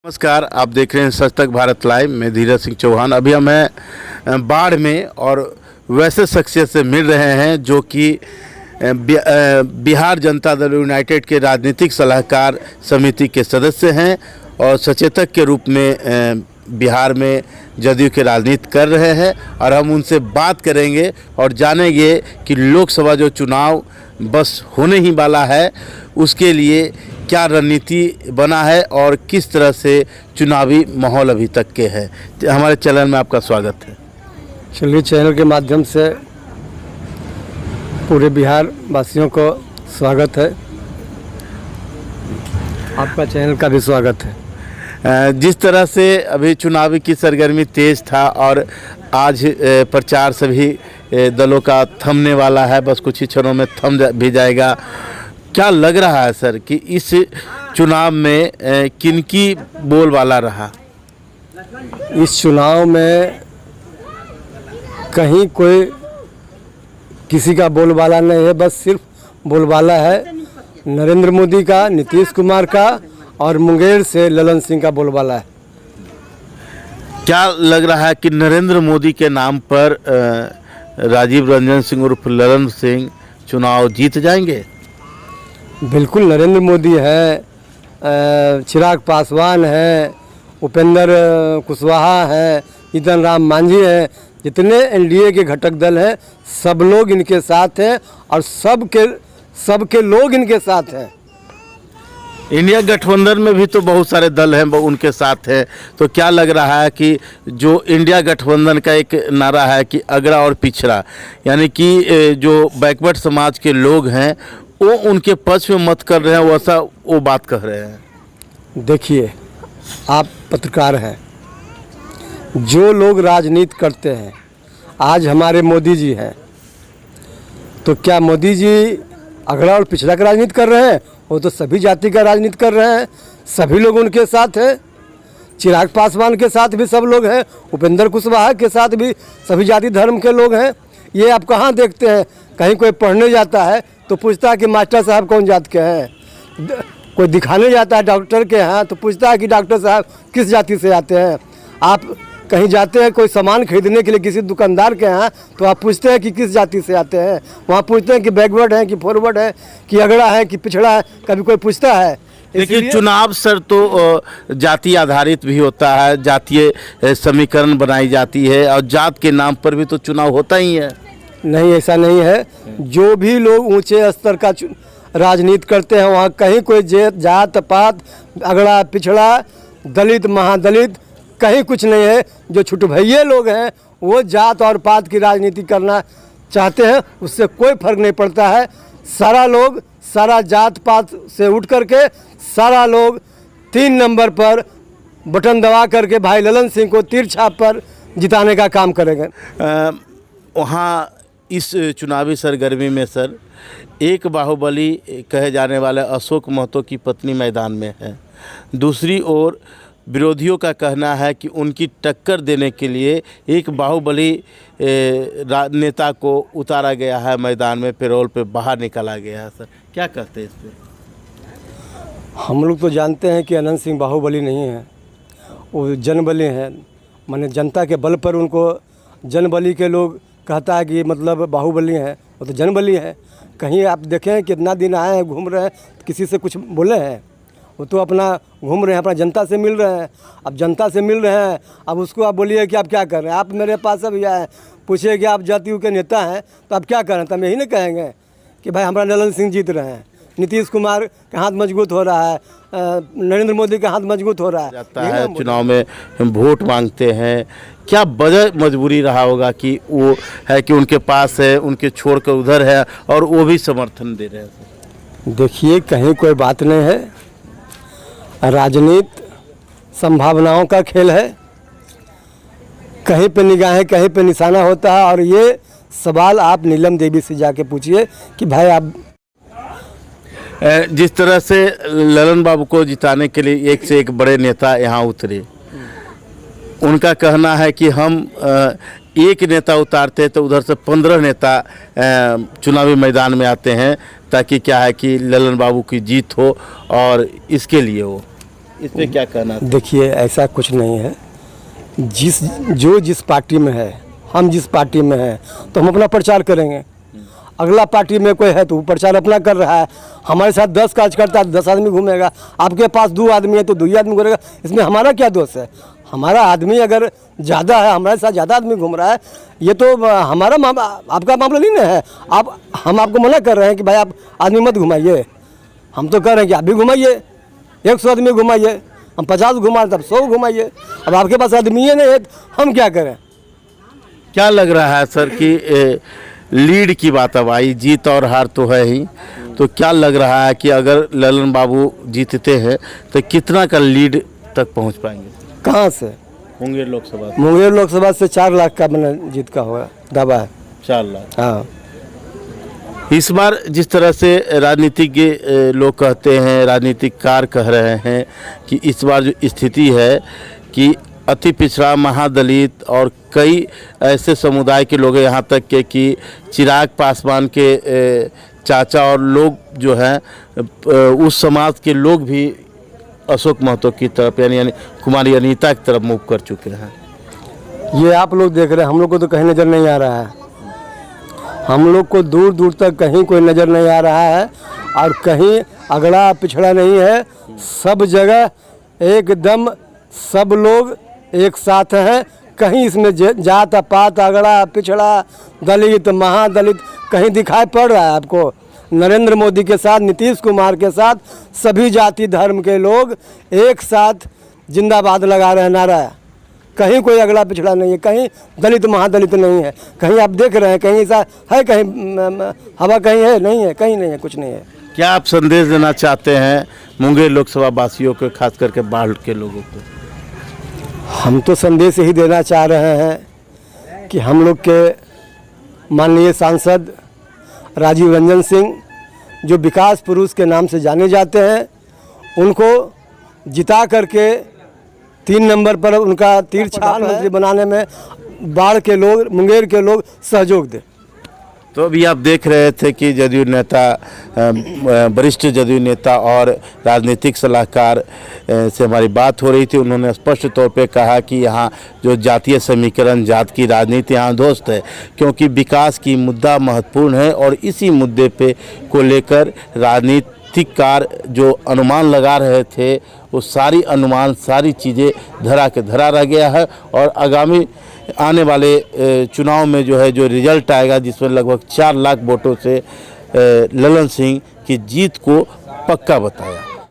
नमस्कार, आप देख रहे हैं सच तक भारत लाइव। मैं धीरज सिंह चौहान। अभी हम हैं बाढ़ में और वैसे शख्सियत से मिल रहे हैं जो कि बिहार जनता दल यूनाइटेड के राजनीतिक सलाहकार समिति के सदस्य हैं और सचेतक के रूप में बिहार में जदयू के राजनीति कर रहे हैं। और हम उनसे बात करेंगे और जानेंगे कि लोकसभा जो चुनाव बस होने ही वाला है उसके लिए क्या रणनीति बना है और किस तरह से चुनावी माहौल अभी तक के है। हमारे चैनल में आपका स्वागत है। चलिए, चैनल के माध्यम से पूरे बिहार वासियों को स्वागत है। आपका चैनल का भी स्वागत है। जिस तरह से अभी चुनावी की सरगर्मी तेज था और आज प्रचार सभी दलों का थमने वाला है, बस कुछ ही क्षणों में थम भी जाएगा। क्या लग रहा है सर कि इस चुनाव में किनकी बोलबाला रहा? इस चुनाव में कहीं कोई किसी का बोलबाला नहीं है, बस सिर्फ बोलबाला है नरेंद्र मोदी का, नीतीश कुमार का और मुंगेर से ललन सिंह का बोलबाला है। क्या लग रहा है कि नरेंद्र मोदी के नाम पर राजीव रंजन सिंह उर्फ ललन सिंह चुनाव जीत जाएंगे? बिल्कुल, नरेंद्र मोदी है, चिराग पासवान है, उपेंद्र कुशवाहा है, जीतन राम मांझी है, जितने एनडीए के घटक दल हैं सब लोग इनके साथ हैं और सबके लोग इनके साथ हैं। इंडिया गठबंधन में भी तो बहुत सारे दल हैं वो उनके साथ हैं। तो क्या लग रहा है कि जो इंडिया गठबंधन का एक नारा है कि अगड़ा और पिछड़ा, यानी कि जो बैकवर्ड समाज के लोग हैं वो उनके पक्ष में मत कर रहे हैं, वैसा वो बात कह रहे हैं? देखिए, आप पत्रकार हैं, जो लोग राजनीति करते हैं, आज हमारे मोदी जी हैं, तो क्या मोदी जी अगड़ा और पिछड़ा का राजनीति कर रहे हैं? वो तो सभी जाति का राजनीति कर रहे हैं, सभी लोग उनके साथ हैं। चिराग पासवान के साथ भी सब लोग हैं, उपेंद्र कुशवाहा के साथ भी सभी जाति धर्म के लोग हैं। ये आप कहाँ देखते हैं? कहीं कोई पढ़ने जाता है तो पूछता है कि मास्टर साहब कौन जात के हैं। कोई दिखाने जाता है डॉक्टर के यहाँ तो पूछता है कि डॉक्टर साहब किस जाति से आते हैं। आप कहीं जाते हैं कोई सामान खरीदने के लिए किसी दुकानदार के यहाँ तो आप पूछते हैं कि किस जाति से आते हैं। वहाँ पूछते हैं कि बैकवर्ड है कि फॉरवर्ड है कि अगड़ा है कि पिछड़ा है, कभी कोई पूछता है। लेकिन चुनाव सर तो जाति आधारित भी होता है, जातीय समीकरण बनाई जाती है और जात के नाम पर भी तो चुनाव होता ही है। नहीं, ऐसा नहीं है। जो भी लोग ऊंचे स्तर का राजनीति करते हैं वहाँ कहीं कोई जात पात, अगड़ा पिछड़ा, दलित महादलित कहीं कुछ नहीं है। जो छुटभैये लोग हैं वो जात और पात की राजनीति करना चाहते हैं, उससे कोई फर्क नहीं पड़ता है। सारा लोग सारा जात पात से उठ करके सारा लोग 3 नंबर पर बटन दबा करके भाई ललन सिंह को तीर छाप पर जिताने का काम करेंगे। वहाँ इस चुनावी सरगर्मी में सर एक बाहुबली कहे जाने वाले अशोक महतो की पत्नी मैदान में है। दूसरी ओर विरोधियों का कहना है कि उनकी टक्कर देने के लिए एक बाहुबली नेता को उतारा गया है मैदान में, पैरोल पे बाहर निकाला गया है। सर क्या कहते हैं इस पर? हम लोग तो जानते हैं कि अनंत सिंह बाहुबली नहीं है, वो जनबली हैं। माने जनता के बल पर उनको जनबली के लोग कहता है कि मतलब बाहुबली हैं, वो तो जनबली है। कहीं आप देखें कितना दिन आए हैं, घूम रहे हैं, किसी से कुछ बोले हैं? वो तो अपना घूम रहे हैं, अपना जनता से मिल रहे हैं। अब जनता से मिल रहे हैं, अब उसको आप बोलिए कि आप क्या कर रहे हैं? आप मेरे पास अभी आए, पूछिए कि आप जातियों के नेता हैं तो आप क्या कर रहे हैं? तो हम यही नहीं कहेंगे कि भाई हमारा ललन सिंह जीत रहे हैं, नीतीश कुमार का हाथ मजबूत हो रहा है, नरेंद्र मोदी का हाथ मजबूत हो रहा है। जाता है चुनाव में वोट मांगते हैं, क्या वजह मजबूरी रहा होगा कि वो है कि उनके पास है, उनके छोड़ कर उधर है और वो भी समर्थन दे रहे हैं? देखिए, कहीं कोई बात नहीं है, राजनीति संभावनाओं का खेल है। कहीं पे निगाहें कहीं पे निशाना होता है। और ये सवाल आप नीलम देवी से जाके पूछिए कि भाई आप जिस तरह से ललन बाबू को जिताने के लिए एक से एक बड़े नेता यहाँ उतरे, उनका कहना है कि हम एक नेता उतारते तो उधर से 15 नेता चुनावी मैदान में आते हैं ताकि क्या है कि ललन बाबू की जीत हो और इसके लिए हो। इस पे क्या कहना है? देखिए, ऐसा कुछ नहीं है। जिस पार्टी में है, हम जिस पार्टी में हैं तो हम अपना प्रचार करेंगे। अगला पार्टी में कोई है तो वो प्रचार अपना कर रहा है। हमारे साथ 10 कार्यकर्ता 10 आदमी घूमेगा, आपके पास 2 आदमी है तो 2 ही आदमी घूमेगा। इसमें हमारा क्या दोष है? हमारा आदमी अगर ज़्यादा है, हमारे साथ ज़्यादा आदमी घूम रहा है, ये तो हमारा आपका मामला नहीं ना है। हम आपको मना कर रहे हैं कि भाई आप आदमी मत घुमाइए। हम तो कह रहे हैं कि आप भी घुमाइए, 100 आदमी घुमाइए। हम 50 घुमा तब 100 घुमाइए। अब आपके पास आदमी नहीं है तो हम क्या करें? क्या लग रहा है सर कि लीड की बात अब आई, जीत और हार तो है ही, तो क्या लग रहा है कि अगर ललन बाबू जीतते हैं तो कितना का लीड तक पहुंच पाएंगे? कहाँ से? मुंगेर लोकसभा मुंगेर लोकसभा से 4 लाख का मैंने जीत का होगा दावा है। 4 लाख। हाँ, इस बार जिस तरह से राजनीतिज्ञ लोग कहते हैं, राजनीतिककार कह रहे हैं कि इस बार जो स्थिति है कि अति पिछड़ा, महादलित और कई ऐसे समुदाय के लोग हैं, यहाँ तक के कि चिराग पासवान के चाचा और लोग जो हैं उस समाज के लोग भी अशोक महतो की तरफ यानी कुमारी अनीता की तरफ मूव कर चुके हैं। ये आप लोग देख रहे हैं, हम लोग को तो कहीं नज़र नहीं आ रहा है। हम लोग को दूर दूर तक कहीं कोई नज़र नहीं आ रहा है और कहीं अगड़ा पिछड़ा नहीं है। सब जगह एकदम सब लोग एक साथ हैं। कहीं इसमें जात पात, अगड़ा पिछड़ा, दलित, महादलित कहीं दिखाई पड़ रहा है आपको? नरेंद्र मोदी के साथ, नीतीश कुमार के साथ सभी जाति धर्म के लोग एक साथ जिंदाबाद लगा रहे हैं नारा। कहीं कोई अगला पिछड़ा नहीं है, कहीं दलित महादलित नहीं है। कहीं आप देख रहे हैं कहीं ऐसा है, कहीं हवा कहीं है नहीं है, कहीं नहीं है, कुछ नहीं है। क्या आप संदेश देना चाहते हैं मुंगेर लोकसभा वासियों को, खास करके बाढ़ के लोगों को? हम तो संदेश यही देना चाह रहे हैं कि हम लोग के माननीय सांसद राजीव रंजन सिंह, जो विकास पुरुष के नाम से जाने जाते हैं, उनको जिता करके 3 नंबर पर उनका तीर प्रधानमंत्री बनाने में बाढ़ के लोग, मुंगेर के लोग सहयोग दें। तो अभी आप देख रहे थे कि जदयू नेता, वरिष्ठ जदयू नेता और राजनीतिक सलाहकार से हमारी बात हो रही थी। उन्होंने स्पष्ट तौर पे कहा कि यहाँ जो जातीय समीकरण, जात की राजनीति यहाँ ध्वस्त है, क्योंकि विकास की मुद्दा महत्वपूर्ण है और इसी मुद्दे पे को लेकर राजनीतिककार जो अनुमान लगा रहे थे वो सारी अनुमान, सारी चीज़ें धरा के धरा रह गया है। और आगामी आने वाले चुनाव में जो है जो रिजल्ट आएगा, जिसमें लगभग 4 लाख वोटों से ललन सिंह की जीत को पक्का बताया।